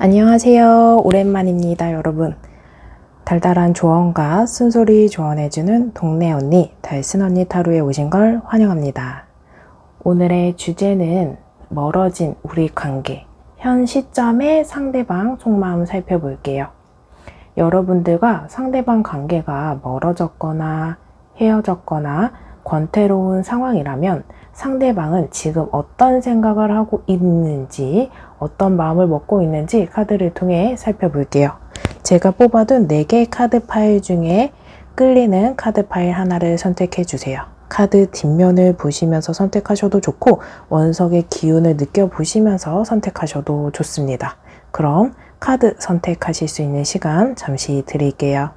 안녕하세요. 오랜만입니다, 여러분. 달달한 조언과 쓴소리 조언해주는 동네 언니, 달슨 언니 타로에 오신 걸 환영합니다. 오늘의 주제는 멀어진 우리 관계, 현 시점의 상대방 속마음 살펴볼게요. 여러분들과 상대방 관계가 멀어졌거나 헤어졌거나 권태로운 상황이라면 상대방은 지금 어떤 생각을 하고 있는지, 어떤 마음을 먹고 있는지 카드를 통해 살펴볼게요. 제가 뽑아둔 4개의 카드 파일 중에 끌리는 카드 파일 하나를 선택해 주세요. 카드 뒷면을 보시면서 선택하셔도 좋고 원석의 기운을 느껴보시면서 선택하셔도 좋습니다. 그럼 카드 선택하실 수 있는 시간 잠시 드릴게요.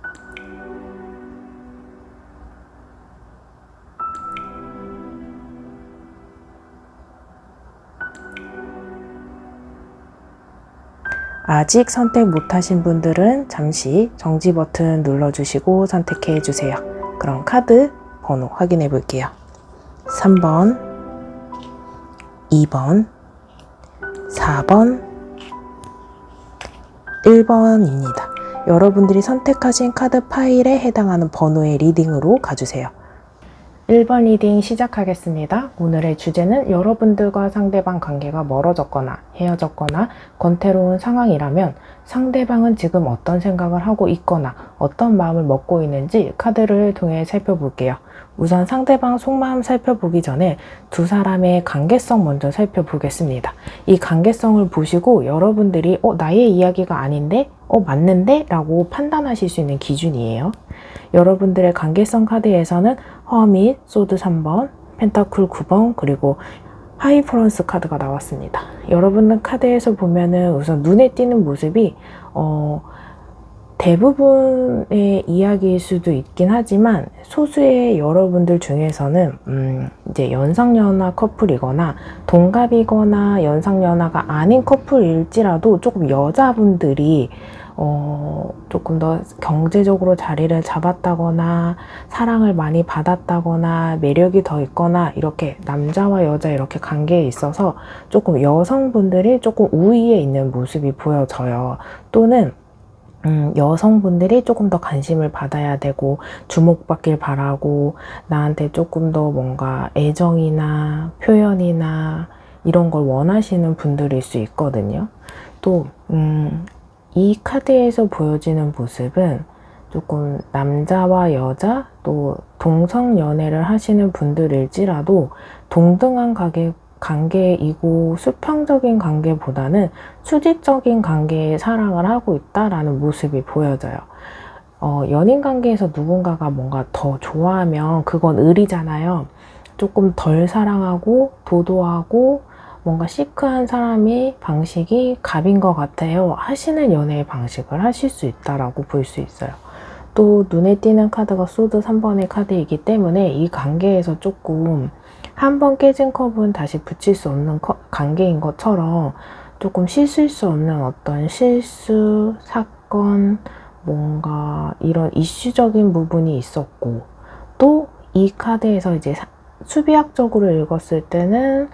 아직 선택 못하신 분들은 잠시 정지 버튼 눌러주시고 선택해 주세요. 그럼 카드 번호 확인해 볼게요. 3번, 2번, 4번, 1번입니다. 여러분들이 선택하신 카드 파일에 해당하는 번호의 리딩으로 가주세요. 1번 리딩 시작하겠습니다. 오늘의 주제는 여러분들과 상대방 관계가 멀어졌거나 헤어졌거나 권태로운 상황이라면 상대방은 지금 어떤 생각을 하고 있거나 어떤 마음을 먹고 있는지 카드를 통해 살펴볼게요. 우선 상대방 속마음 살펴보기 전에 두 사람의 관계성 먼저 살펴보겠습니다. 이 관계성을 보시고 여러분들이 나의 이야기가 아닌데? 맞는데? 라고 판단하실 수 있는 기준이에요. 여러분들의 관계성 카드에서는 허밋, 소드 3번, 펜타클 9번, 그리고 하이프런스 카드가 나왔습니다. 여러분들 카드에서 보면은 우선 눈에 띄는 모습이 대부분의 이야기일 수도 있긴 하지만 소수의 여러분들 중에서는 이제 연상연하 커플이거나 동갑이거나 연상연하가 아닌 커플일지라도 조금 여자분들이 조금 더 경제적으로 자리를 잡았다거나 사랑을 많이 받았다거나 매력이 더 있거나 이렇게 남자와 여자 이렇게 관계에 있어서 조금 여성분들이 조금 우위에 있는 모습이 보여져요. 또는 여성분들이 조금 더 관심을 받아야 되고 주목받길 바라고 나한테 조금 더 뭔가 애정이나 표현이나 이런 걸 원하시는 분들일 수 있거든요. 또 이 카드에서 보여지는 모습은 조금 남자와 여자 또 동성 연애를 하시는 분들일지라도 동등한 관계이고 수평적인 관계보다는 수직적인 관계에 사랑을 하고 있다라는 모습이 보여져요. 연인 관계에서 누군가가 뭔가 더 좋아하면 그건 을이잖아요. 조금 덜 사랑하고 도도하고 뭔가 시크한 사람의 방식이 갑인 것 같아요. 하시는 연애의 방식을 하실 수 있다라고 볼 수 있어요. 또 눈에 띄는 카드가 소드 3번의 카드이기 때문에 이 관계에서 조금 한번 깨진 컵은 다시 붙일 수 없는 관계인 것처럼 조금 씻을 수 없는 어떤 실수, 사건, 뭔가 이런 이슈적인 부분이 있었고 또 이 카드에서 이제 수비학적으로 읽었을 때는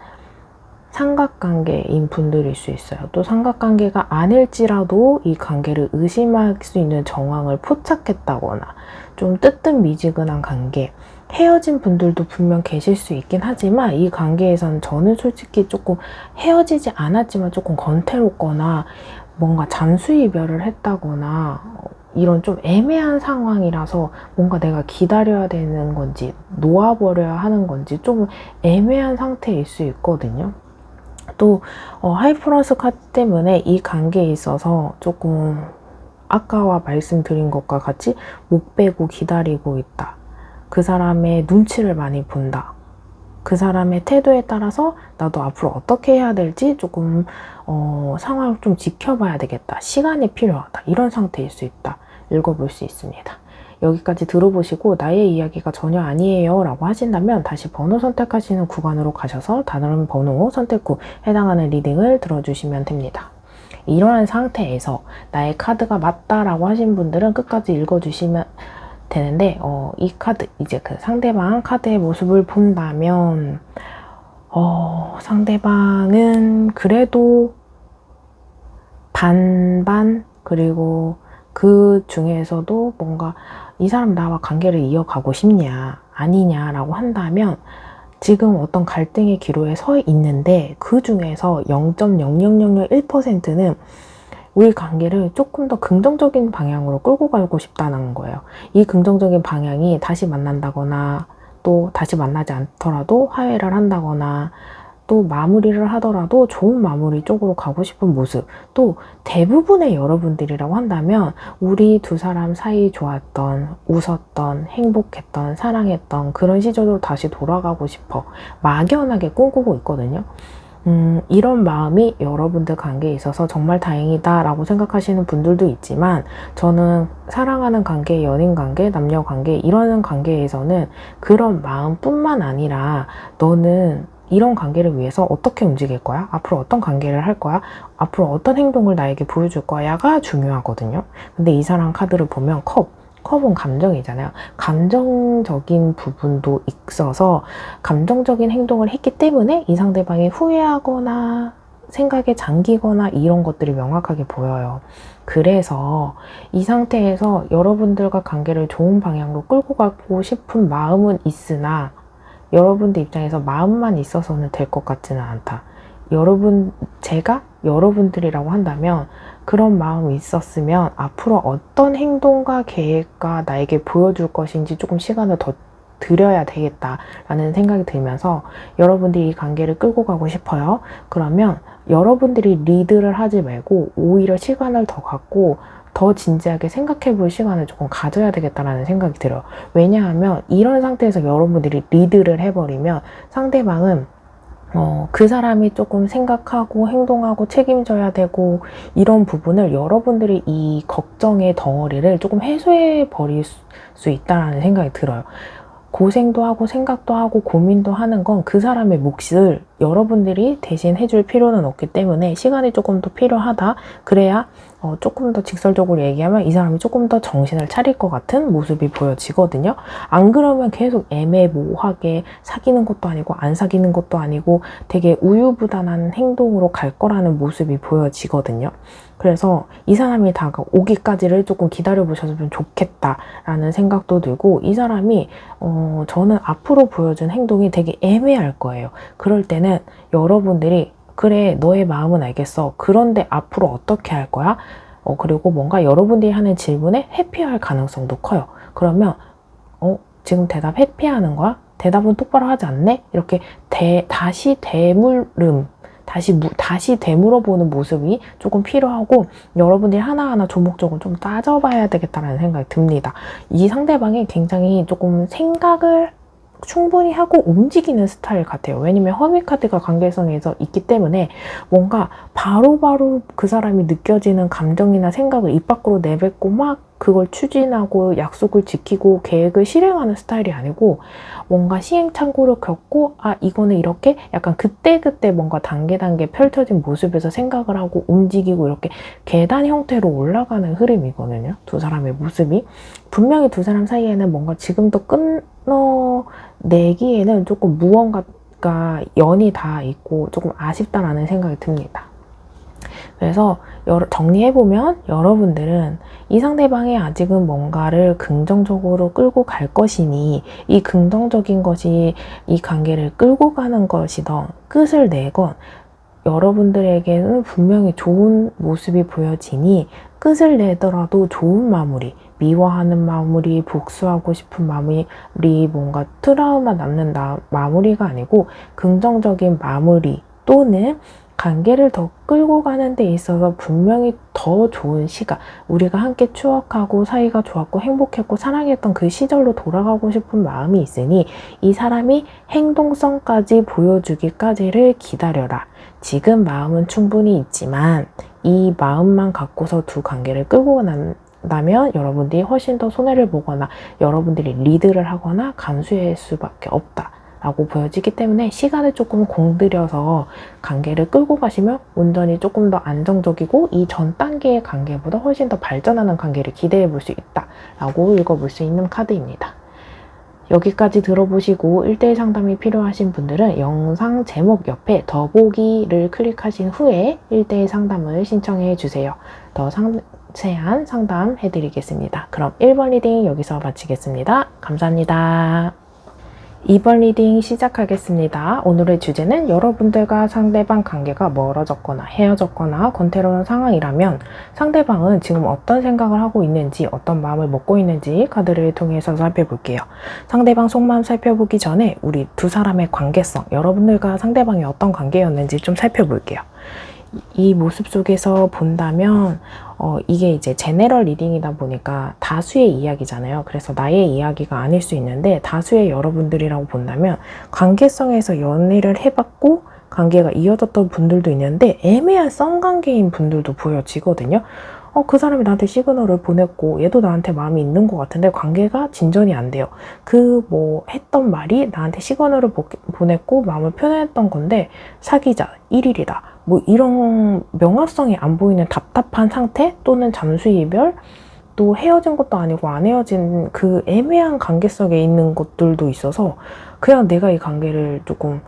삼각관계인 분들일 수 있어요. 또 삼각관계가 아닐지라도 이 관계를 의심할 수 있는 정황을 포착했다거나 좀 뜨뜻미지근한 관계, 헤어진 분들도 분명 계실 수 있긴 하지만 이 관계에서는 저는 솔직히 조금 헤어지지 않았지만 조금 권태롭거나 뭔가 잠수 이별을 했다거나 이런 좀 애매한 상황이라서 뭔가 내가 기다려야 되는 건지 놓아버려야 하는 건지 좀 애매한 상태일 수 있거든요. 또 하이프런스 카드 때문에 이 관계에 있어서 조금 아까와 말씀드린 것과 같이 못 빼고 기다리고 있다. 그 사람의 눈치를 많이 본다. 그 사람의 태도에 따라서 나도 앞으로 어떻게 해야 될지 조금 상황을 좀 지켜봐야 되겠다. 시간이 필요하다. 이런 상태일 수 있다. 읽어볼 수 있습니다. 여기까지 들어보시고 나의 이야기가 전혀 아니에요 라고 하신다면 다시 번호 선택하시는 구간으로 가셔서 다른 번호 선택 후 해당하는 리딩을 들어주시면 됩니다. 이러한 상태에서 나의 카드가 맞다라고 하신 분들은 끝까지 읽어주시면 되는데 이 카드 이제 그 상대방 카드의 모습을 본다면 상대방은 그래도 반반, 그리고 그 중에서도 뭔가 이 사람 나와 관계를 이어가고 싶냐 아니냐라고 한다면 지금 어떤 갈등의 기로에 서 있는데 그 중에서 0.00001%는 우리 관계를 조금 더 긍정적인 방향으로 끌고 가고 싶다는 거예요. 이 긍정적인 방향이 다시 만난다거나 또 다시 만나지 않더라도 화해를 한다거나 또 마무리를 하더라도 좋은 마무리 쪽으로 가고 싶은 모습, 또 대부분의 여러분들이라고 한다면 우리 두 사람 사이 좋았던, 웃었던, 행복했던, 사랑했던 그런 시절로 다시 돌아가고 싶어 막연하게 꿈꾸고 있거든요. 이런 마음이 여러분들 관계에 있어서 정말 다행이다 라고 생각하시는 분들도 있지만, 저는 사랑하는 관계, 연인 관계, 남녀 관계, 이런 관계에서는 그런 마음뿐만 아니라 너는 이런 관계를 위해서 어떻게 움직일 거야? 앞으로 어떤 관계를 할 거야? 앞으로 어떤 행동을 나에게 보여줄 거야가 중요하거든요. 근데 이 사람 카드를 보면 컵은 감정이잖아요. 감정적인 부분도 있어서 감정적인 행동을 했기 때문에 이 상대방이 후회하거나 생각에 잠기거나 이런 것들이 명확하게 보여요. 그래서 이 상태에서 여러분들과 관계를 좋은 방향으로 끌고 가고 싶은 마음은 있으나 여러분들 입장에서 마음만 있어서는 될 것 같지는 않다. 제가 여러분들이라고 한다면 그런 마음이 있었으면 앞으로 어떤 행동과 계획과 나에게 보여줄 것인지 조금 시간을 더 들여야 되겠다라는 생각이 들면서 여러분들이 이 관계를 끌고 가고 싶어요. 그러면 여러분들이 리드를 하지 말고 오히려 시간을 더 갖고 더 진지하게 생각해 볼 시간을 조금 가져야 되겠다라는 생각이 들어요. 왜냐하면 이런 상태에서 여러분들이 리드를 해버리면 상대방은 그 사람이 조금 생각하고 행동하고 책임져야 되고 이런 부분을 여러분들이 이 걱정의 덩어리를 조금 해소해 버릴 수 있다는 생각이 들어요. 고생도 하고 생각도 하고 고민도 하는 건 그 사람의 몫을 여러분들이 대신 해줄 필요는 없기 때문에 시간이 조금 더 필요하다. 그래야 조금 더 직설적으로 얘기하면 이 사람이 조금 더 정신을 차릴 것 같은 모습이 보여지거든요. 안 그러면 계속 애매모호하게 사귀는 것도 아니고 안 사귀는 것도 아니고 되게 우유부단한 행동으로 갈 거라는 모습이 보여지거든요. 그래서 이 사람이 다가오기까지를 조금 기다려보셨으면 좋겠다라는 생각도 들고, 이 사람이 저는 앞으로 보여준 행동이 되게 애매할 거예요. 그럴 때는 여러분들이 그래 너의 마음은 알겠어. 그런데 앞으로 어떻게 할 거야? 그리고 뭔가 여러분들이 하는 질문에 회피할 가능성도 커요. 그러면 지금 대답 회피하는 거야? 대답은 똑바로 하지 않네? 이렇게 다시 되물어보는 모습이 조금 필요하고, 여러분들이 하나하나 조목조목 좀 따져봐야 되겠다는 생각이 듭니다. 이 상대방이 굉장히 조금 생각을 충분히 하고 움직이는 스타일 같아요. 왜냐면 허미카드가 관계성에서 있기 때문에 뭔가 바로바로 그 사람이 느껴지는 감정이나 생각을 입 밖으로 내뱉고 막 그걸 추진하고 약속을 지키고 계획을 실행하는 스타일이 아니고, 뭔가 시행착오를 겪고 이거는 이렇게 약간 그때그때 뭔가 단계 펼쳐진 모습에서 생각을 하고 움직이고 이렇게 계단 형태로 올라가는 흐름이거든요. 두 사람의 모습이. 분명히 두 사람 사이에는 뭔가 지금도 끊어내기에는 조금 무언가가 연이 다 있고 조금 아쉽다라는 생각이 듭니다. 그래서 정리해보면 여러분들은 이 상대방이 아직은 뭔가를 긍정적으로 끌고 갈 것이니, 이 긍정적인 것이 이 관계를 끌고 가는 것이던 끝을 내건 여러분들에게는 분명히 좋은 모습이 보여지니, 끝을 내더라도 좋은 마무리, 미워하는 마무리, 복수하고 싶은 마무리, 뭔가 트라우마 남는 마무리가 아니고 긍정적인 마무리, 또는 관계를 더 끌고 가는 데 있어서 분명히 더 좋은 시간, 우리가 함께 추억하고 사이가 좋았고 행복했고 사랑했던 그 시절로 돌아가고 싶은 마음이 있으니 이 사람이 행동성까지 보여주기까지를 기다려라. 지금 마음은 충분히 있지만 이 마음만 갖고서 두 관계를 끌고 나면 여러분들이 훨씬 더 손해를 보거나 여러분들이 리드를 하거나 감수할 수밖에 없다 라고 보여지기 때문에 시간을 조금 공들여서 관계를 끌고 가시면 온전히 조금 더 안정적이고 이 전 단계의 관계보다 훨씬 더 발전하는 관계를 기대해 볼 수 있다 라고 읽어볼 수 있는 카드입니다. 여기까지 들어보시고 1대1 상담이 필요하신 분들은 영상 제목 옆에 더보기를 클릭하신 후에 1대1 상담을 신청해 주세요. 더 상세한 상담 해드리겠습니다. 그럼 1번 리딩 여기서 마치겠습니다. 감사합니다. 2번 리딩 시작하겠습니다. 오늘의 주제는 여러분들과 상대방 관계가 멀어졌거나 헤어졌거나 권태로운 상황이라면 상대방은 지금 어떤 생각을 하고 있는지, 어떤 마음을 먹고 있는지 카드를 통해서 살펴볼게요. 상대방 속마음 살펴보기 전에 우리 두 사람의 관계성, 여러분들과 상대방이 어떤 관계였는지 좀 살펴볼게요. 이 모습 속에서 본다면 이게 이제 제너럴 리딩이다 보니까 다수의 이야기잖아요. 그래서 나의 이야기가 아닐 수 있는데 다수의 여러분들이라고 본다면 관계성에서 연애를 해봤고 관계가 이어졌던 분들도 있는데 애매한 썸관계인 분들도 보여지거든요. 그 사람이 나한테 시그널을 보냈고 얘도 나한테 마음이 있는 것 같은데 관계가 진전이 안 돼요. 했던 말이 나한테 시그널을 보냈고 마음을 표현했던 건데 사귀자, 1일이다. 이런 명확성이 안 보이는 답답한 상태 또는 잠수이별, 또 헤어진 것도 아니고 안 헤어진 그 애매한 관계 속에 있는 것들도 있어서 그냥 내가 이 관계를 조금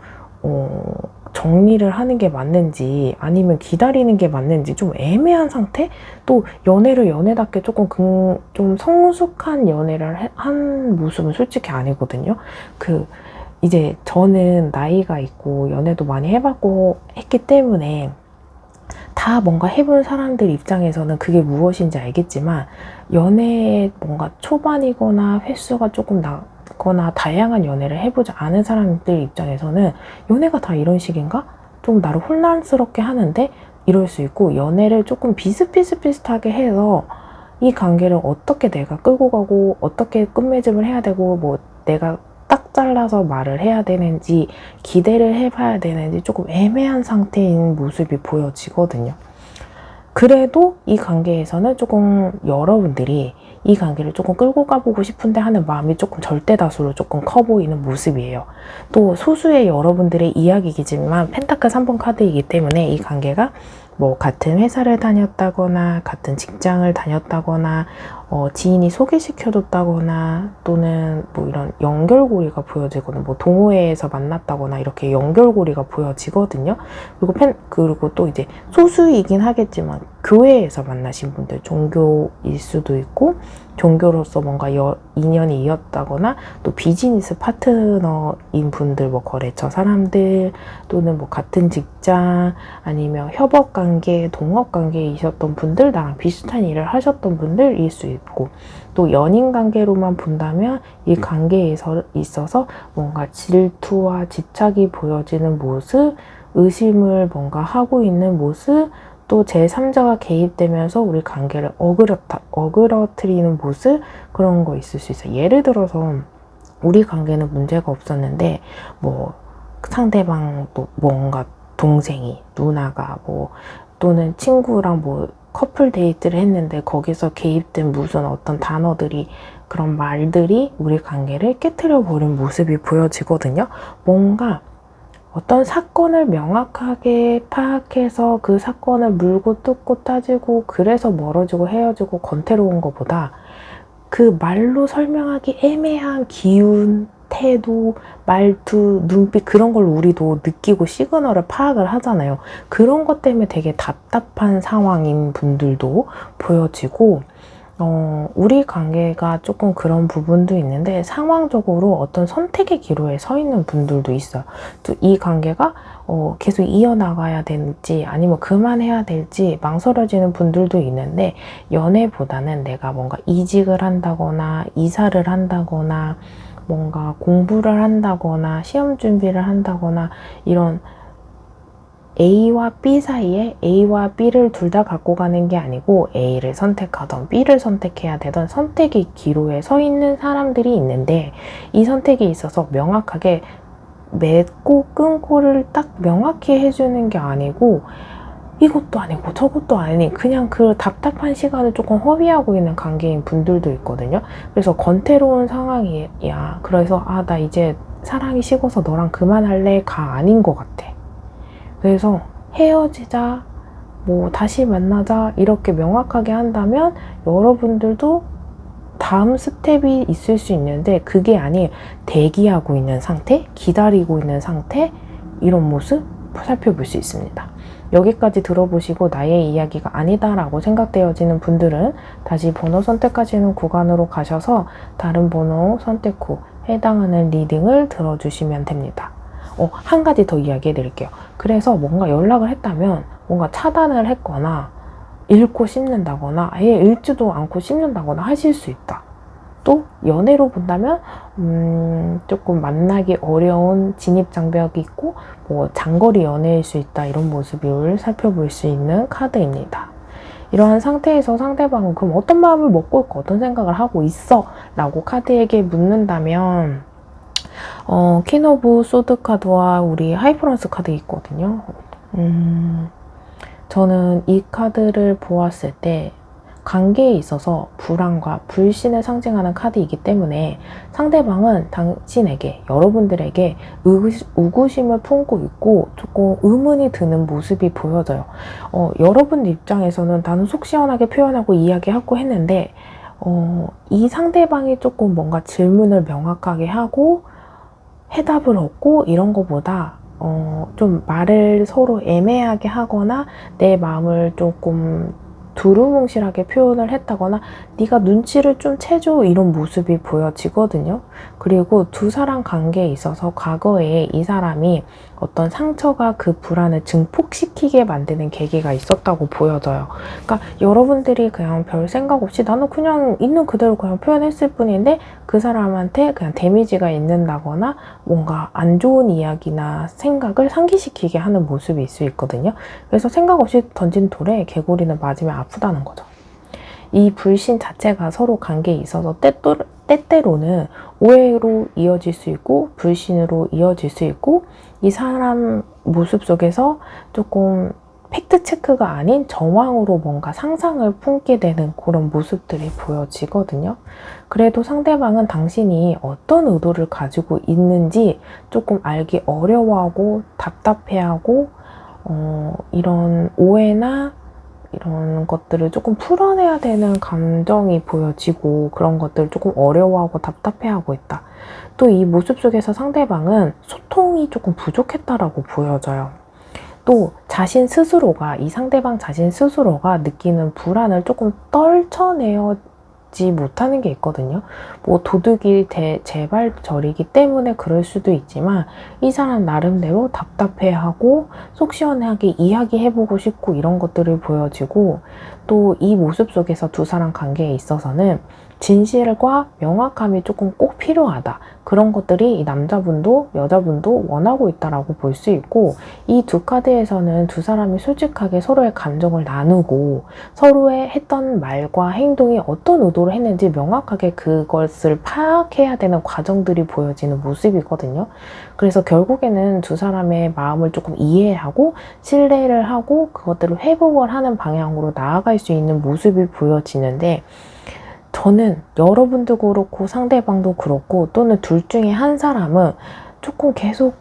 정리를 하는 게 맞는지 아니면 기다리는 게 맞는지 좀 애매한 상태? 또 연애를 연애답게 조금 좀 성숙한 연애를 한 모습은 솔직히 아니거든요. 이제 저는 나이가 있고 연애도 많이 해봤고 했기 때문에 다 뭔가 해본 사람들 입장에서는 그게 무엇인지 알겠지만 연애에 뭔가 초반이거나 횟수가 조금 낮거나 다양한 연애를 해보지 않은 사람들 입장에서는 연애가 다 이런 식인가? 좀 나를 혼란스럽게 하는데 이럴 수 있고, 연애를 조금 비슷비슷하게 해서 이 관계를 어떻게 내가 끌고 가고 어떻게 끝맺음을 해야 되고 내가 딱 잘라서 말을 해야 되는지 기대를 해봐야 되는지 조금 애매한 상태인 모습이 보여지거든요. 그래도 이 관계에서는 조금 여러분들이 이 관계를 조금 끌고 가보고 싶은데 하는 마음이 조금 절대다수로 조금 커 보이는 모습이에요. 또 소수의 여러분들의 이야기이지만 펜타클 3번 카드이기 때문에 이 관계가 같은 회사를 다녔다거나 같은 직장을 다녔다거나 지인이 소개시켜줬다거나 또는 이런 연결고리가 보여지거나 동호회에서 만났다거나 이렇게 연결고리가 보여지거든요. 그리고 또 이제 소수이긴 하겠지만 교회에서 만나신 분들, 종교일 수도 있고 종교로서 뭔가 인연이 이었다거나 또 비즈니스 파트너인 분들, 거래처 사람들 또는 같은 직장 아니면 협업관계, 동업관계에 있었던 분들, 나랑 비슷한 일을 하셨던 분들일 수 있고, 또 연인관계로만 본다면 이 관계에 있어서 뭔가 질투와 집착이 보여지는 모습, 의심을 뭔가 하고 있는 모습, 또 제3자가 개입되면서 우리 관계를 어그러뜨리는 모습, 그런 거 있을 수 있어요. 예를 들어서 우리 관계는 문제가 없었는데 상대방도 뭔가 동생이, 누나가 또는 친구랑 커플 데이트를 했는데 거기서 개입된 무슨 어떤 단어들이, 그런 말들이 우리 관계를 깨트려 버린 모습이 보여지거든요. 뭔가 어떤 사건을 명확하게 파악해서 그 사건을 물고 뜯고 따지고 그래서 멀어지고 헤어지고 권태로운 것보다 그 말로 설명하기 애매한 기운, 태도, 말투, 눈빛, 그런 걸 우리도 느끼고 시그널을 파악을 하잖아요. 그런 것 때문에 되게 답답한 상황인 분들도 보여지고, 우리 관계가 조금 그런 부분도 있는데 상황적으로 어떤 선택의 기로에 서 있는 분들도 있어요. 또 이 관계가 계속 이어나가야 될지 아니면 그만해야 될지 망설여지는 분들도 있는데, 연애보다는 내가 뭔가 이직을 한다거나 이사를 한다거나 뭔가 공부를 한다거나 시험 준비를 한다거나 이런 A와 B 사이에 A와 B를 둘 다 갖고 가는 게 아니고 A를 선택하던 B를 선택해야 되던 선택의 기로에 서 있는 사람들이 있는데, 이 선택에 있어서 명확하게 맺고 끊고를 딱 명확히 해주는 게 아니고 이것도 아니고 저것도 아니, 그냥 그 답답한 시간을 조금 허비하고 있는 관계인 분들도 있거든요. 그래서 권태로운 상황이야. 그래서 나 이제 사랑이 식어서 너랑 그만할래가 아닌 것 같아. 그래서 헤어지자, 다시 만나자 이렇게 명확하게 한다면 여러분들도 다음 스텝이 있을 수 있는데 그게 아닌 대기하고 있는 상태, 기다리고 있는 상태, 이런 모습 살펴볼 수 있습니다. 여기까지 들어보시고 나의 이야기가 아니다라고 생각되어지는 분들은 다시 번호 선택하시는 구간으로 가셔서 다른 번호 선택 후 해당하는 리딩을 들어주시면 됩니다. 한 가지 더 이야기해 드릴게요. 그래서 뭔가 연락을 했다면 뭔가 차단을 했거나 읽고 씹는다거나 아예 읽지도 않고 씹는다거나 하실 수 있다. 또 연애로 본다면 조금 만나기 어려운 진입장벽이 있고 뭐 장거리 연애일 수 있다, 이런 모습을 살펴볼 수 있는 카드입니다. 이러한 상태에서 상대방은 그럼 어떤 마음을 먹고 있고 어떤 생각을 하고 있어? 라고 카드에게 묻는다면 퀸 오브 소드 카드와 우리 하이프런스 카드 있거든요. 저는 이 카드를 보았을 때 관계에 있어서 불안과 불신을 상징하는 카드이기 때문에 상대방은 당신에게, 여러분들에게 의구심을 품고 있고 조금 의문이 드는 모습이 보여져요. 여러분 입장에서는 나는 속 시원하게 표현하고 이야기하고 했는데 이 상대방이 조금 뭔가 질문을 명확하게 하고 해답을 얻고 이런 거보다 좀 말을 서로 애매하게 하거나 내 마음을 조금 두루뭉실하게 표현을 했다거나 네가 눈치를 좀 채줘, 이런 모습이 보여지거든요. 그리고 두 사람 관계에 있어서 과거에 이 사람이 어떤 상처가 그 불안을 증폭시키게 만드는 계기가 있었다고 보여져요. 그러니까 여러분들이 그냥 별 생각 없이 나는 그냥 있는 그대로 그냥 표현했을 뿐인데 그 사람한테 그냥 데미지가 있는다거나 뭔가 안 좋은 이야기나 생각을 상기시키게 하는 모습이 있을 수 있거든요. 그래서 생각 없이 던진 돌에 개구리는 맞으면 아프다는 거죠. 이 불신 자체가 서로 관계에 있어서 때때로는 오해로 이어질 수 있고 불신으로 이어질 수 있고 이 사람 모습 속에서 조금 팩트체크가 아닌 정황으로 뭔가 상상을 품게 되는 그런 모습들이 보여지거든요. 그래도 상대방은 당신이 어떤 의도를 가지고 있는지 조금 알기 어려워하고 답답해하고 이런 오해나 이런 것들을 조금 풀어내야 되는 감정이 보여지고 그런 것들을 조금 어려워하고 답답해하고 있다. 또 이 모습 속에서 상대방은 소통이 조금 부족했다라고 보여져요. 또 자신 스스로가, 이 상대방 자신 스스로가 느끼는 불안을 조금 떨쳐내지 못하는 게 있거든요. 뭐 도둑이 재발절이기 때문에 그럴 수도 있지만 이 사람 나름대로 답답해하고 속 시원하게 이야기해보고 싶고 이런 것들을 보여지고 또 이 모습 속에서 두 사람 관계에 있어서는 진실과 명확함이 조금 꼭 필요하다. 그런 것들이 이 남자분도 여자분도 원하고 있다라고 볼 수 있고 이 두 카드에서는 두 사람이 솔직하게 서로의 감정을 나누고 서로의 했던 말과 행동이 어떤 의도로 했는지 명확하게 그것을 파악해야 되는 과정들이 보여지는 모습이거든요. 그래서 결국에는 두 사람의 마음을 조금 이해하고 신뢰를 하고 그것들을 회복을 하는 방향으로 나아갈 수 있는 모습이 보여지는데 저는 여러분도 그렇고 상대방도 그렇고 또는 둘 중에 한 사람은 조금 계속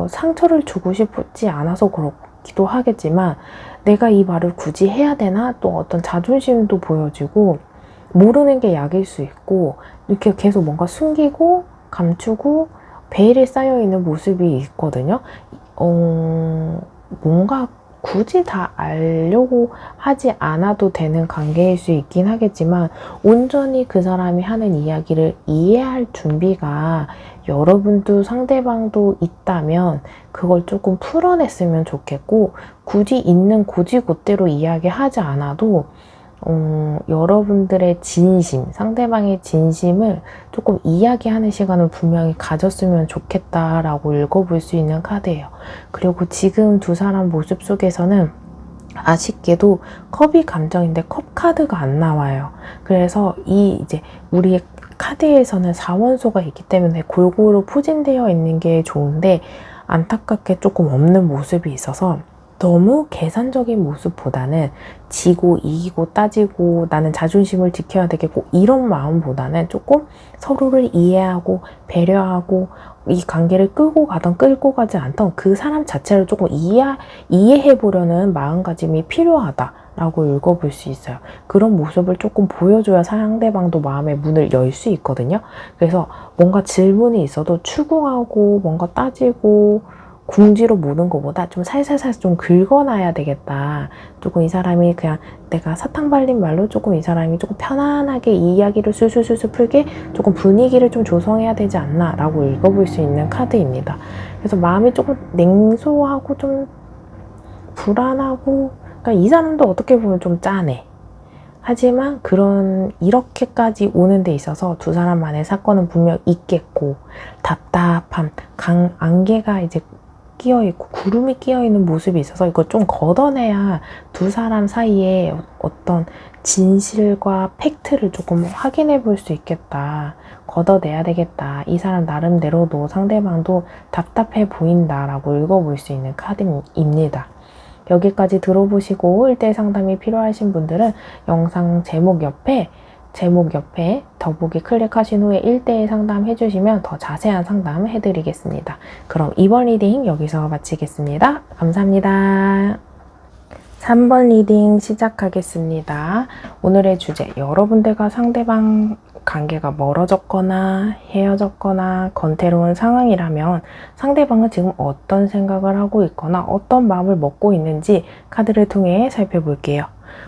상처를 주고 싶지 않아서 그렇기도 하겠지만 내가 이 말을 굳이 해야 되나? 또 어떤 자존심도 보여지고 모르는 게 약일 수 있고 이렇게 계속 뭔가 숨기고 감추고 베일이 쌓여있는 모습이 있거든요. 뭔가 굳이 다 알려고 하지 않아도 되는 관계일 수 있긴 하겠지만 온전히 그 사람이 하는 이야기를 이해할 준비가 여러분도 상대방도 있다면 그걸 조금 풀어냈으면 좋겠고 굳이 있는 고지고대로 이야기하지 않아도 여러분들의 진심, 상대방의 진심을 조금 이야기하는 시간을 분명히 가졌으면 좋겠다라고 읽어볼 수 있는 카드예요. 그리고 지금 두 사람 모습 속에서는 아쉽게도 컵이 감정인데 컵 카드가 안 나와요. 그래서 이제 우리 카드에서는 4원소가 있기 때문에 골고루 포진되어 있는 게 좋은데 안타깝게 조금 없는 모습이 있어서 너무 계산적인 모습보다는 지고 이기고 따지고 나는 자존심을 지켜야 되겠고 이런 마음보다는 조금 서로를 이해하고 배려하고 이 관계를 끌고 가던 끌고 가지 않던 그 사람 자체를 조금 이해해 보려는 마음가짐이 필요하다 라고 읽어볼 수 있어요. 그런 모습을 조금 보여줘야 상대방도 마음의 문을 열 수 있거든요. 그래서 뭔가 질문이 있어도 추궁하고 뭔가 따지고 궁지로 모는 것보다 좀 살살살 좀 긁어놔야 되겠다. 조금 이 사람이 그냥 내가 사탕 발린 말로 조금 이 사람이 조금 편안하게 이 이야기를 술술술술 풀게 조금 분위기를 좀 조성해야 되지 않나 라고 읽어볼 수 있는 카드입니다. 그래서 마음이 조금 냉소하고 좀 불안하고, 그러니까 이 사람도 어떻게 보면 좀 짠해. 하지만 이렇게까지 오는 데 있어서 두 사람만의 사건은 분명 있겠고, 답답함, 안개가 이제 끼어있고 구름이 끼어있는 모습이 있어서 이걸 좀 걷어내야 두 사람 사이에 어떤 진실과 팩트를 조금 확인해 볼 수 있겠다. 걷어내야 되겠다. 이 사람 나름대로도 상대방도 답답해 보인다라고 읽어볼 수 있는 카드입니다. 여기까지 들어보시고 1대1 상담이 필요하신 분들은 영상 제목 옆에 더보기 클릭하신 후에 1대1 상담 해주시면 더 자세한 상담 해드리겠습니다. 그럼 2번 리딩 여기서 마치겠습니다. 감사합니다. 3번 리딩 시작하겠습니다. 오늘의 주제, 여러분들과 상대방 관계가 멀어졌거나 헤어졌거나 건태로운 상황이라면 상대방은 지금 어떤 생각을 하고 있거나 어떤 마음을 먹고 있는지 카드를 통해 살펴볼게요.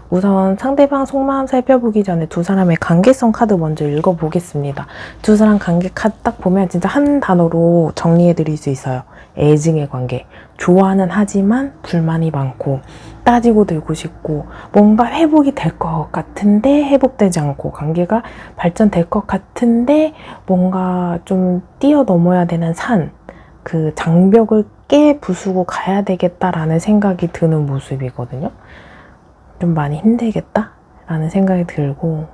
우선 상대방 속마음 살펴보기 전에 두 사람의 관계성 카드 먼저 읽어보겠습니다. 두 사람 관계 카드 딱 보면 진짜 한 단어로 정리해드릴 수 있어요. 애증의 관계. 좋아는 하지만 불만이 많고 따지고 들고 싶고 뭔가 회복이 될 것 같은데 회복되지 않고 관계가 발전될 것 같은데 뭔가 좀 뛰어넘어야 되는 그 장벽을 깨 부수고 가야 되겠다라는 생각이 드는 모습이거든요. 좀 많이 힘들겠다라는 생각이 들고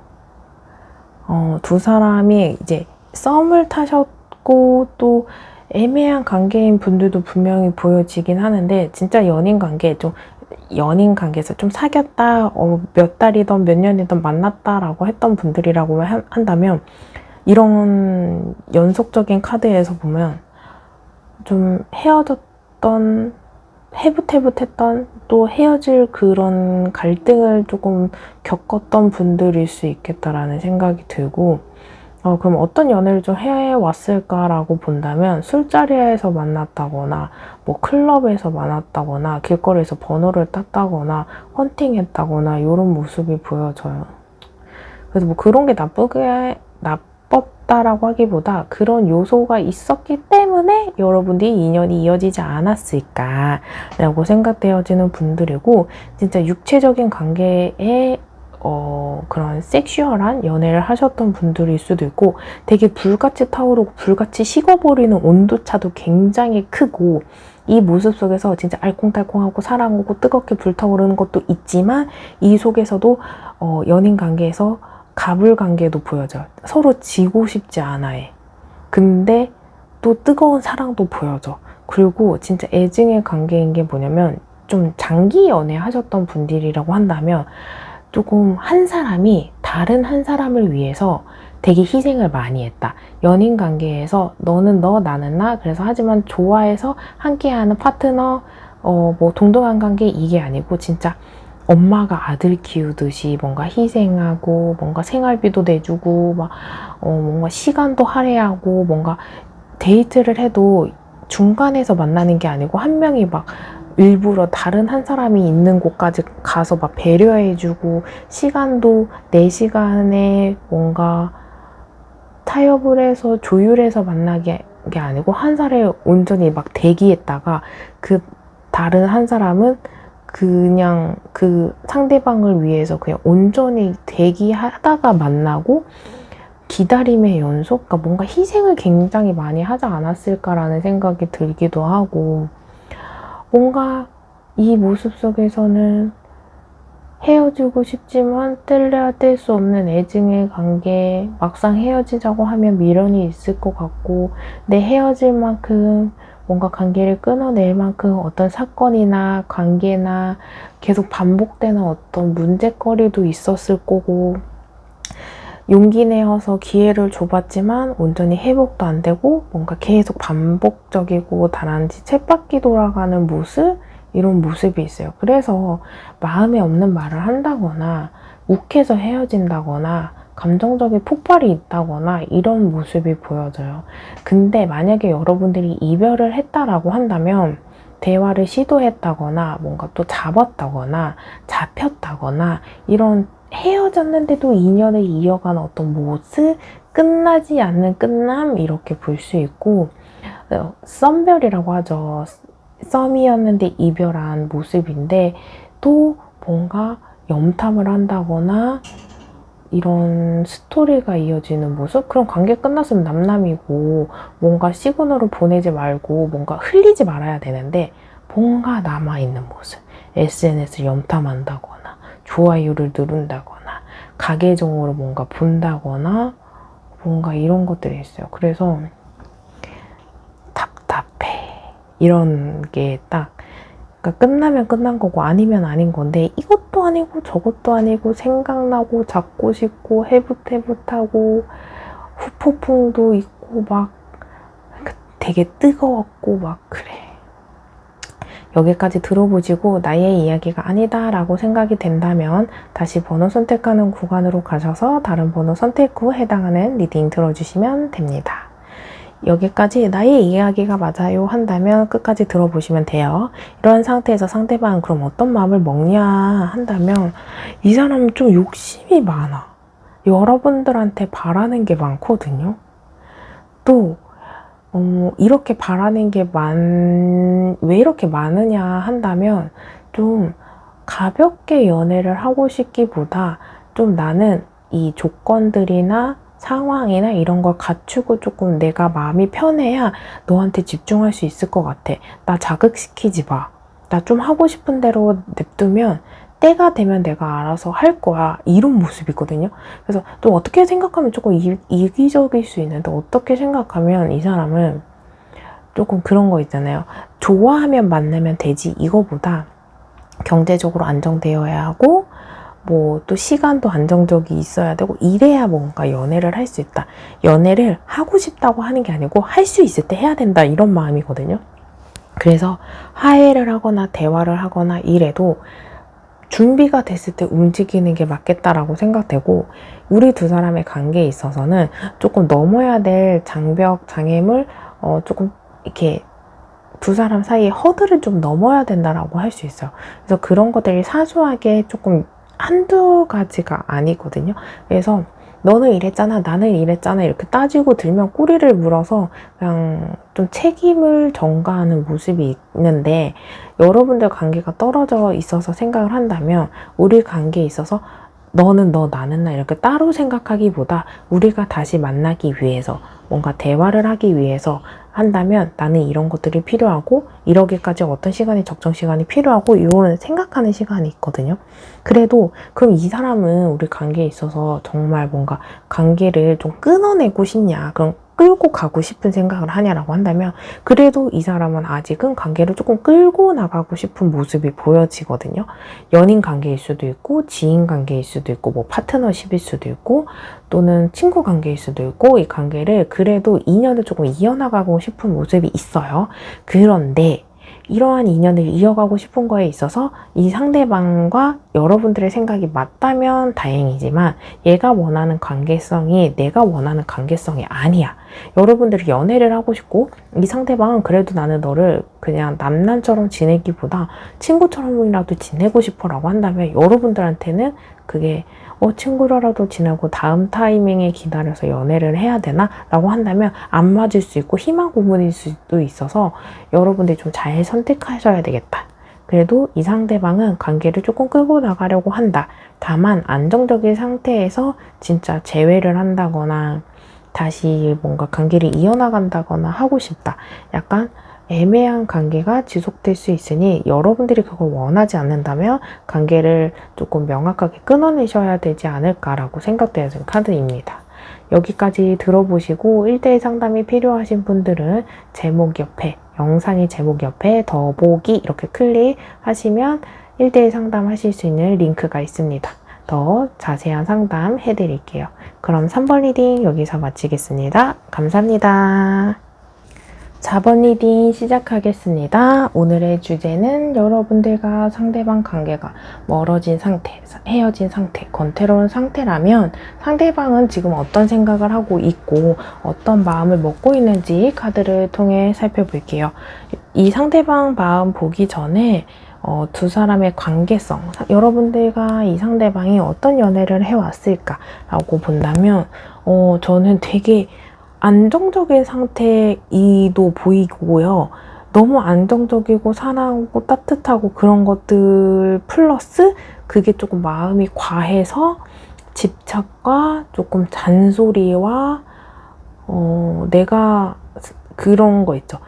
두 사람이 이제 썸을 타셨고 또 애매한 관계인 분들도 분명히 보여지긴 하는데 진짜 연인 관계에서 좀 사귀었다, 몇 달이든 몇 년이든 만났다라고 했던 분들이라고 한다면 이런 연속적인 카드에서 보면 좀 헤어졌던, 해붓해붓했던 또 헤어질 그런 갈등을 조금 겪었던 분들일 수 있겠다라는 생각이 들고 그럼 어떤 연애를 좀 해왔을까라고 본다면 술자리에서 만났다거나 뭐 클럽에서 만났다거나 길거리에서 번호를 땄다거나 헌팅했다거나 이런 모습이 보여져요. 그래서 뭐 그런 게 나빴다라고 하기보다 그런 요소가 있었기 때문에 여러분들이 인연이 이어지지 않았을까라고 생각되어지는 분들이고 진짜 육체적인 관계에 그런 섹슈얼한 연애를 하셨던 분들일 수도 있고 되게 불같이 타오르고 불같이 식어버리는 온도차도 굉장히 크고 이 모습 속에서 진짜 알콩달콩하고 사랑하고 뜨겁게 불타오르는 것도 있지만 이 속에서도 연인 관계에서 갑을 관계도 보여져요. 서로 지고 싶지 않아 해. 근데 또 뜨거운 사랑도 보여져. 그리고 진짜 애증의 관계인 게 뭐냐면 좀 장기 연애 하셨던 분들이라고 한다면 조금 한 사람이 다른 한 사람을 위해서 되게 희생을 많이 했다. 연인 관계에서 너는 너, 나는 나. 그래서 하지만 좋아해서 함께하는 파트너, 뭐 동등한 관계 이게 아니고 진짜 엄마가 아들 키우듯이 뭔가 희생하고 뭔가 생활비도 내주고 막 뭔가 시간도 할애하고 뭔가 데이트를 해도 중간에서 만나는 게 아니고 한 명이 막 일부러 다른 한 사람이 있는 곳까지 가서 막 배려해주고 시간도 내 시간에 뭔가 타협을 해서 조율해서 만나게 게 아니고 한 사람이 온전히 막 대기했다가 그 다른 한 사람은 그냥 그 상대방을 위해서 그냥 온전히 대기하다가 만나고 기다림의 연속? 그러니까 뭔가 희생을 굉장히 많이 하지 않았을까라는 생각이 들기도 하고 뭔가 이 모습 속에서는 헤어지고 싶지만 뗄래야 뗄 수 없는 애증의 관계 막상 헤어지자고 하면 미련이 있을 것 같고 내 헤어질 만큼 뭔가 관계를 끊어낼 만큼 어떤 사건이나 관계나 계속 반복되는 어떤 문제거리도 있었을 거고 용기 내어서 기회를 줘봤지만 온전히 회복도 안 되고 뭔가 계속 반복적이고 다란지 쳇바퀴 돌아가는 모습 이런 모습이 있어요. 그래서 마음에 없는 말을 한다거나 욱해서 헤어진다거나 감정적인 폭발이 있다거나 이런 모습이 보여져요. 근데 만약에 여러분들이 이별을 했다라고 한다면 대화를 시도했다거나 뭔가 또 잡았다거나 잡혔다거나 이런 헤어졌는데도 인연을 이어가는 어떤 모습, 끝나지 않는 끝남 이렇게 볼 수 있고 썸별이라고 하죠. 썸이었는데 이별한 모습인데 또 뭔가 염탐을 한다거나 이런 스토리가 이어지는 모습? 그럼 관계 끝났으면 남남이고 뭔가 시그널을 보내지 말고 뭔가 흘리지 말아야 되는데 뭔가 남아있는 모습. SNS를 염탐한다거나 좋아요를 누른다거나 가계정으로 뭔가 본다거나 뭔가 이런 것들이 있어요. 그래서 답답해. 이런 게 딱 그러니까 끝나면 끝난 거고 아니면 아닌 건데 이것도 아니고 저것도 아니고 생각나고 잡고 싶고 해붓해붓하고 후폭풍도 있고 막 되게 뜨거웠고 막 그래. 여기까지 들어보시고 나의 이야기가 아니다 라고 생각이 된다면 다시 번호 선택하는 구간으로 가셔서 다른 번호 선택 후 해당하는 리딩 들어주시면 됩니다. 여기까지 나의 이야기가 맞아요 한다면 끝까지 들어보시면 돼요. 이런 상태에서 상대방은 그럼 어떤 마음을 먹냐 한다면 이 사람은 좀 욕심이 많아. 여러분들한테 바라는 게 많거든요. 또 이렇게 바라는 게 왜 이렇게 많으냐 한다면 좀 가볍게 연애를 하고 싶기보다 좀 나는 이 조건들이나 상황이나 이런 걸 갖추고 조금 내가 마음이 편해야 너한테 집중할 수 있을 것 같아. 나 자극시키지 마. 나 좀 하고 싶은 대로 냅두면 때가 되면 내가 알아서 할 거야. 이런 모습이거든요. 그래서 또 어떻게 생각하면 조금 이기적일 수 있는데 어떻게 생각하면 이 사람은 조금 그런 거 있잖아요. 좋아하면 만나면 되지 이거보다 경제적으로 안정되어야 하고 뭐 또 시간도 안정적이 있어야 되고 이래야 뭔가 연애를 할 수 있다. 연애를 하고 싶다고 하는 게 아니고 할 수 있을 때 해야 된다 이런 마음이거든요. 그래서 화해를 하거나 대화를 하거나 이래도 준비가 됐을 때 움직이는 게 맞겠다라고 생각되고 우리 두 사람의 관계에 있어서는 조금 넘어야 될 장벽, 장애물 조금 이렇게 두 사람 사이에 허들을 좀 넘어야 된다라고 할 수 있어요. 그래서 그런 것들이 사소하게 조금 한두 가지가 아니거든요. 그래서 너는 이랬잖아, 나는 이랬잖아 이렇게 따지고 들면 꼬리를 물어서 그냥 좀 책임을 전가하는 모습이 있는데 여러분들 관계가 떨어져 있어서 생각을 한다면 우리 관계에 있어서 너는 너, 나는 나 이렇게 따로 생각하기보다 우리가 다시 만나기 위해서 뭔가 대화를 하기 위해서 한다면 나는 이런 것들이 필요하고 이러기까지 어떤 시간이 적정 시간이 필요하고 이런 생각하는 시간이 있거든요. 그래도 그럼 이 사람은 우리 관계에 있어서 정말 뭔가 관계를 좀 끊어내고 싶냐 그럼 끌고 가고 싶은 생각을 하냐라고 한다면 그래도 이 사람은 아직은 관계를 조금 끌고 나가고 싶은 모습이 보여지거든요. 연인 관계일 수도 있고 지인 관계일 수도 있고 뭐 파트너십일 수도 있고 또는 친구 관계일 수도 있고 이 관계를 그래도 인연을 조금 이어나가고 싶은 모습이 있어요. 그런데 이러한 인연을 이어가고 싶은 거에 있어서 이 상대방과 여러분들의 생각이 맞다면 다행이지만 얘가 원하는 관계성이 내가 원하는 관계성이 아니야. 여러분들이 연애를 하고 싶고 이 상대방은 그래도 나는 너를 그냥 남남처럼 지내기보다 친구처럼이라도 지내고 싶어 라고 한다면 여러분들한테는 그게 친구라도 지내고 다음 타이밍에 기다려서 연애를 해야 되나? 라고 한다면 안 맞을 수 있고 희망 고문일 수도 있어서 여러분들이 좀 잘 선택하셔야 되겠다. 그래도 이 상대방은 관계를 조금 끌고 나가려고 한다. 다만 안정적인 상태에서 진짜 재회를 한다거나 다시 뭔가 관계를 이어나간다거나 하고 싶다. 약간 애매한 관계가 지속될 수 있으니 여러분들이 그걸 원하지 않는다면 관계를 조금 명확하게 끊어내셔야 되지 않을까라고 생각되는 카드입니다. 여기까지 들어보시고 1대1 상담이 필요하신 분들은 제목 옆에 영상의 제목 옆에 더보기 이렇게 클릭하시면 1대1 상담하실 수 있는 링크가 있습니다. 더 자세한 상담 해드릴게요. 그럼 3번 리딩 여기서 마치겠습니다. 감사합니다. 4번 리딩 시작하겠습니다. 오늘의 주제는 여러분들과 상대방 관계가 멀어진 상태, 헤어진 상태, 권태로운 상태라면 상대방은 지금 어떤 생각을 하고 있고 어떤 마음을 먹고 있는지 카드를 통해 살펴볼게요. 이 상대방 마음 보기 전에 두 사람의 관계성, 여러분들과 이 상대방이 어떤 연애를 해왔을까라고 본다면 저는 되게 안정적인 상태이도 보이고요. 너무 안정적이고 사랑하고 따뜻하고 그런 것들 플러스 그게 조금 마음이 과해서 집착과 조금 잔소리와 내가 그런 거 있죠.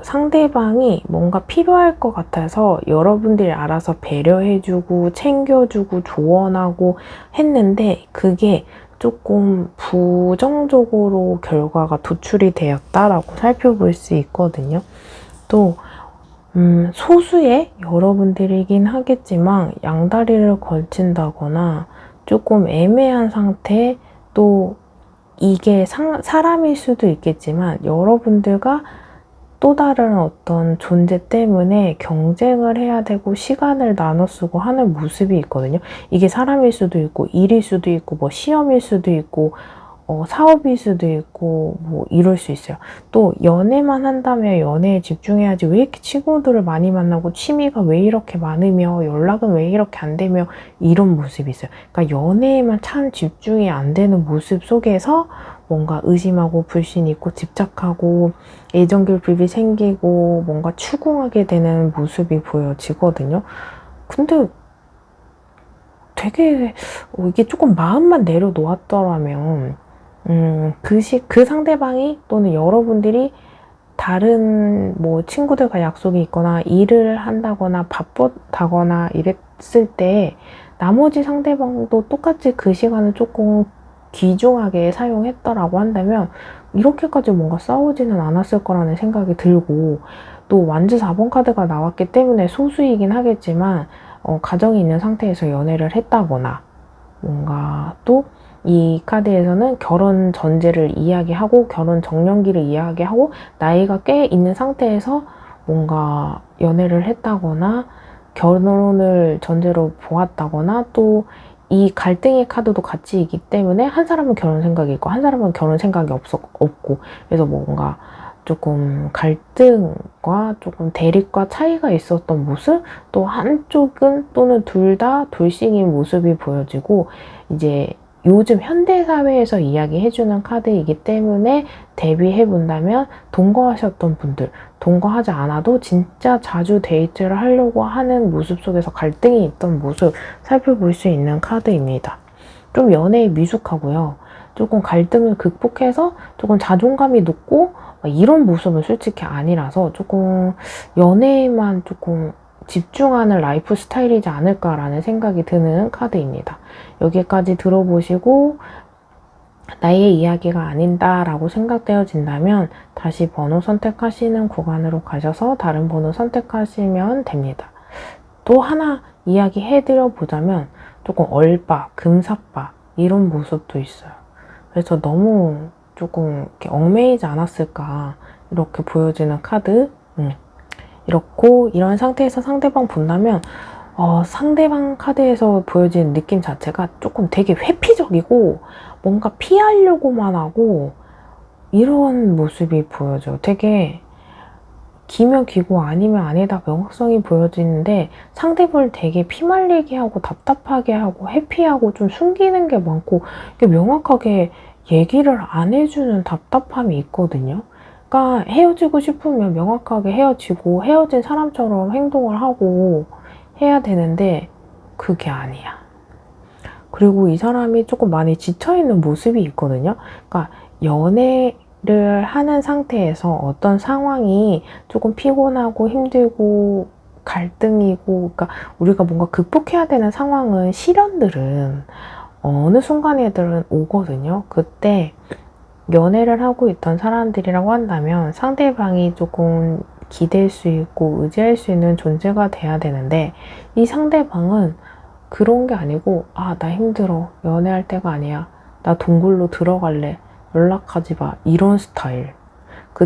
상대방이 뭔가 필요할 것 같아서 여러분들이 알아서 배려해주고 챙겨주고 조언하고 했는데 그게 조금 부정적으로 결과가 도출이 되었다라고 살펴볼 수 있거든요. 또 소수의 여러분들이긴 하겠지만 양다리를 걸친다거나 조금 애매한 상태, 또 이게 사람일 수도 있겠지만 여러분들과 또 다른 어떤 존재 때문에 경쟁을 해야 되고 시간을 나눠 쓰고 하는 모습이 있거든요. 이게 사람일 수도 있고 일일 수도 있고 뭐 시험일 수도 있고 사업일 수도 있고 뭐 이럴 수 있어요. 또 연애만 한다면 연애에 집중해야지 왜 이렇게 친구들을 많이 만나고 취미가 왜 이렇게 많으며 연락은 왜 이렇게 안 되며 이런 모습이 있어요. 그러니까 연애에만 참 집중이 안 되는 모습 속에서 뭔가 의심하고 불신 있고 집착하고 애정결핍이 생기고 뭔가 추궁하게 되는 모습이 보여지거든요. 근데 되게 이게 조금 마음만 내려놓았더라면 그 상대방이 또는 여러분들이 다른 뭐 친구들과 약속이 있거나 일을 한다거나 바쁘다거나 이랬을 때 나머지 상대방도 똑같이 그 시간을 조금 귀중하게 사용했다라고 한다면 이렇게까지 뭔가 싸우지는 않았을 거라는 생각이 들고, 또 완즈 4번 카드가 나왔기 때문에 소수이긴 하겠지만 가정이 있는 상태에서 연애를 했다거나 뭔가 또 이 카드에서는 결혼 전제를 이야기하고 결혼 정년기를 이야기하고 나이가 꽤 있는 상태에서 뭔가 연애를 했다거나 결혼을 전제로 보았다거나 또 이 갈등의 카드도 같이 있기 때문에 한 사람은 결혼 생각이 있고 한 사람은 결혼 생각이 없고 그래서 뭔가 조금 갈등과 조금 대립과 차이가 있었던 모습, 또 한쪽은 또는 둘 다 돌싱인 모습이 보여지고, 이제 요즘 현대사회에서 이야기해주는 카드이기 때문에 대비해본다면 동거하셨던 분들, 동거하지 않아도 진짜 자주 데이트를 하려고 하는 모습 속에서 갈등이 있던 모습 살펴볼 수 있는 카드입니다. 좀 연애에 미숙하고요. 조금 갈등을 극복해서 조금 자존감이 높고 이런 모습은 솔직히 아니라서 조금 연애에만 조금 집중하는 라이프 스타일이지 않을까라는 생각이 드는 카드입니다. 여기까지 들어보시고 나의 이야기가 아닌다라고 생각되어진다면 다시 번호 선택하시는 구간으로 가셔서 다른 번호 선택하시면 됩니다. 또 하나 이야기해드려 보자면 조금 얼빠, 금사빠 이런 모습도 있어요. 그래서 너무 조금 이렇게 얽매이지 않았을까 이렇게 보여지는 카드. 이렇고 이런 상태에서 상대방 본다면 상대방 카드에서 보여지는 느낌 자체가 조금 되게 회피적이고 뭔가 피하려고만 하고 이런 모습이 보여져요. 되게 기면 기고 아니면 아니다 명확성이 보여지는데 상대방을 되게 피말리게 하고 답답하게 하고 회피하고 좀 숨기는 게 많고 이게 명확하게 얘기를 안 해주는 답답함이 있거든요. 그러니까 헤어지고 싶으면 명확하게 헤어지고 헤어진 사람처럼 행동을 하고 해야 되는데 그게 아니야. 그리고 이 사람이 조금 많이 지쳐있는 모습이 있거든요. 그러니까 연애를 하는 상태에서 어떤 상황이 조금 피곤하고 힘들고 갈등이고, 그러니까 우리가 뭔가 극복해야 되는 상황은 시련들은 어느 순간에들은 오거든요. 그때 연애를 하고 있던 사람들이라고 한다면 상대방이 조금 기댈 수 있고 의지할 수 있는 존재가 돼야 되는데 이 상대방은 그런 게 아니고 나 힘들어. 연애할 때가 아니야. 나 동굴로 들어갈래. 연락하지 마. 이런 스타일.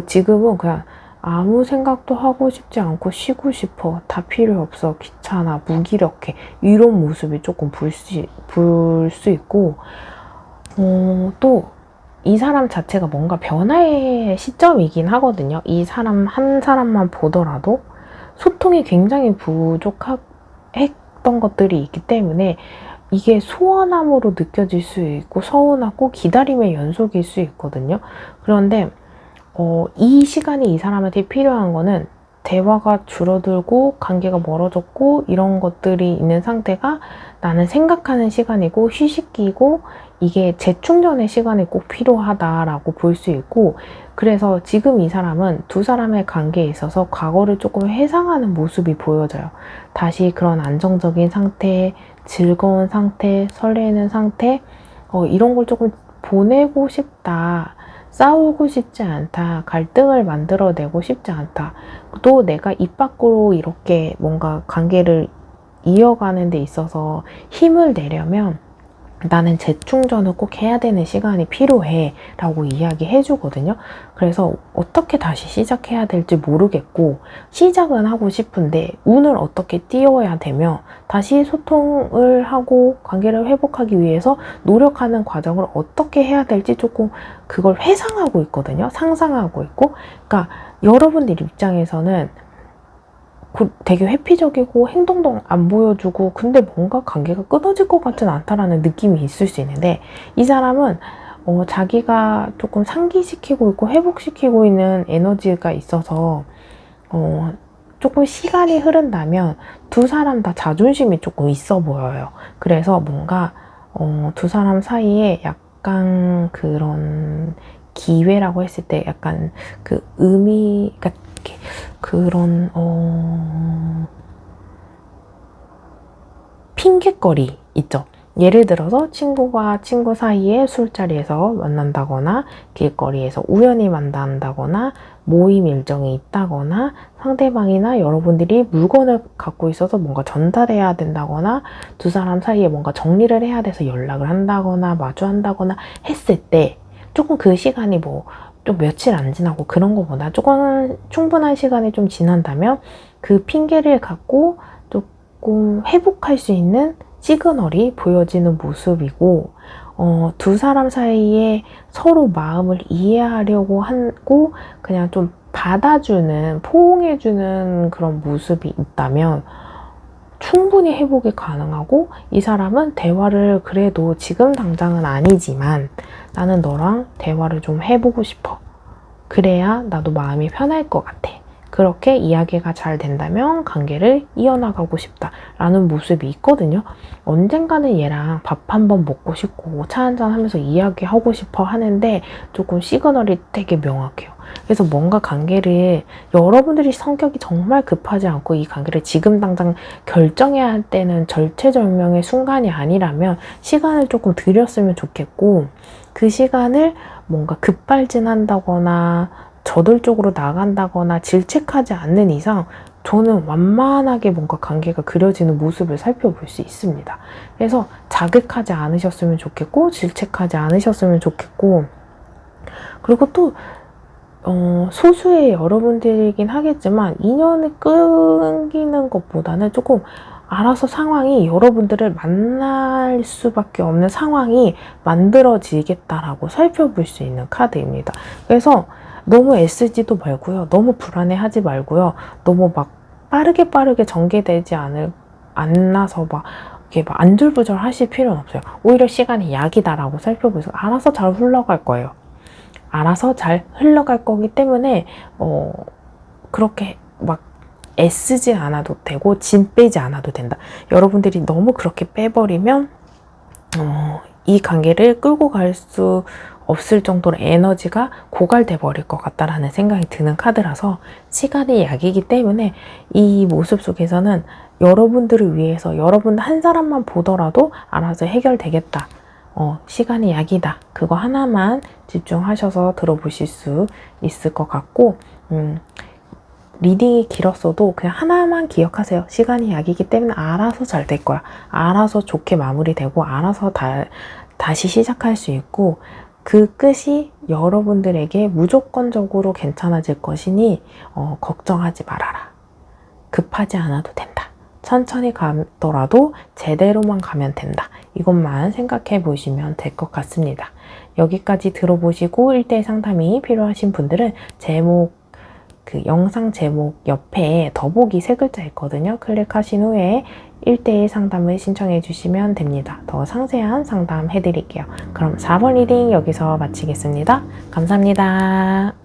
지금은 그냥 아무 생각도 하고 싶지 않고 쉬고 싶어. 다 필요 없어. 귀찮아. 무기력해. 이런 모습이 조금 볼 수 있고, 또 이 사람 자체가 뭔가 변화의 시점이긴 하거든요. 이 사람 한 사람만 보더라도 소통이 굉장히 부족했던 것들이 있기 때문에 이게 소원함으로 느껴질 수 있고 서운하고 기다림의 연속일 수 있거든요. 그런데 이 시간이 이 사람한테 필요한 거는 대화가 줄어들고 관계가 멀어졌고 이런 것들이 있는 상태가 나는 생각하는 시간이고 휴식기고 이게 재충전의 시간이 꼭 필요하다라고 볼 수 있고, 그래서 지금 이 사람은 두 사람의 관계에 있어서 과거를 조금 회상하는 모습이 보여져요. 다시 그런 안정적인 상태, 즐거운 상태, 설레는 상태, 이런 걸 조금 보내고 싶다. 싸우고 싶지 않다. 갈등을 만들어내고 싶지 않다. 또 내가 입 밖으로 이렇게 뭔가 관계를 이어가는 데 있어서 힘을 내려면 나는 재충전을 꼭 해야 되는 시간이 필요해 라고 이야기해 주거든요. 그래서 어떻게 다시 시작해야 될지 모르겠고 시작은 하고 싶은데 운을 어떻게 띄워야 되며 다시 소통을 하고 관계를 회복하기 위해서 노력하는 과정을 어떻게 해야 될지 조금 그걸 회상하고 있거든요. 상상하고 있고, 그러니까 여러분들 입장에서는 되게 회피적이고 행동도 안 보여주고 근데 뭔가 관계가 끊어질 것 같진 않다라는 느낌이 있을 수 있는데, 이 사람은 자기가 조금 상기시키고 있고 회복시키고 있는 에너지가 있어서 조금 시간이 흐른다면 두 사람 다 자존심이 조금 있어 보여요. 그래서 뭔가 두 사람 사이에 약간 그런 기회라고 했을 때 약간 그 의미, 그러니까 그런 핑곗거리 있죠. 예를 들어서 친구가 친구 사이에 술자리에서 만난다거나 길거리에서 우연히 만난다거나 모임 일정이 있다거나 상대방이나 여러분들이 물건을 갖고 있어서 뭔가 전달해야 된다거나 두 사람 사이에 뭔가 정리를 해야 돼서 연락을 한다거나 마주한다거나 했을 때 조금 그 시간이 좀 며칠 안 지나고 그런 거보다 조금 충분한 시간이 좀 지난다면 그 핑계를 갖고 조금 회복할 수 있는 시그널이 보여지는 모습이고, 두 사람 사이에 서로 마음을 이해하려고 하고 그냥 좀 받아주는, 포옹해주는 그런 모습이 있다면 충분히 회복이 가능하고, 이 사람은 대화를 그래도 지금 당장은 아니지만 나는 너랑 대화를 좀 해보고 싶어. 그래야 나도 마음이 편할 것 같아. 그렇게 이야기가 잘 된다면 관계를 이어나가고 싶다라는 모습이 있거든요. 언젠가는 얘랑 밥 한번 먹고 싶고 차 한잔 하면서 이야기하고 싶어 하는데 조금 시그널이 되게 명확해요. 그래서 뭔가 관계를, 여러분들이 성격이 정말 급하지 않고 이 관계를 지금 당장 결정해야 할 때는 절체절명의 순간이 아니라면 시간을 조금 들였으면 좋겠고, 그 시간을 뭔가 급발진한다거나 저돌적으로 나간다거나 질책하지 않는 이상 저는 완만하게 뭔가 관계가 그려지는 모습을 살펴볼 수 있습니다. 그래서 자극하지 않으셨으면 좋겠고 질책하지 않으셨으면 좋겠고, 그리고 또 소수의 여러분들이긴 하겠지만 인연을 끊기는 것보다는 조금 알아서 상황이, 여러분들을 만날 수밖에 없는 상황이 만들어지겠다라고 살펴볼 수 있는 카드입니다. 그래서 너무 애쓰지도 말고요. 너무 불안해하지 말고요. 너무 막 빠르게 전개되지 않나서 이렇게 안절부절 하실 필요는 없어요. 오히려 시간이 약이다라고 살펴보세요. 알아서 잘 흘러갈 거예요. 알아서 잘 흘러갈 거기 때문에 그렇게 막 애쓰지 않아도 되고 짐 빼지 않아도 된다. 여러분들이 너무 그렇게 빼버리면 이 관계를 끌고 갈 수 없을 정도로 에너지가 고갈돼 버릴 것 같다라는 생각이 드는 카드라서 시간이 약이기 때문에 이 모습 속에서는 여러분들을 위해서 여러분 한 사람만 보더라도 알아서 해결되겠다. 시간이 약이다. 그거 하나만 집중하셔서 들어보실 수 있을 것 같고, 리딩이 길었어도 그냥 하나만 기억하세요. 시간이 약이기 때문에 알아서 잘 될 거야. 알아서 좋게 마무리되고 알아서 다시 시작할 수 있고, 그 끝이 여러분들에게 무조건적으로 괜찮아질 것이니 걱정하지 말아라. 급하지 않아도 된다. 천천히 가더라도 제대로만 가면 된다. 이것만 생각해 보시면 될 것 같습니다. 여기까지 들어보시고 1대1 상담이 필요하신 분들은 그 영상 제목 옆에 더보기 3글자 있거든요. 클릭하신 후에 1대1 상담을 신청해 주시면 됩니다. 더 상세한 상담 해드릴게요. 그럼 4번 리딩 여기서 마치겠습니다. 감사합니다.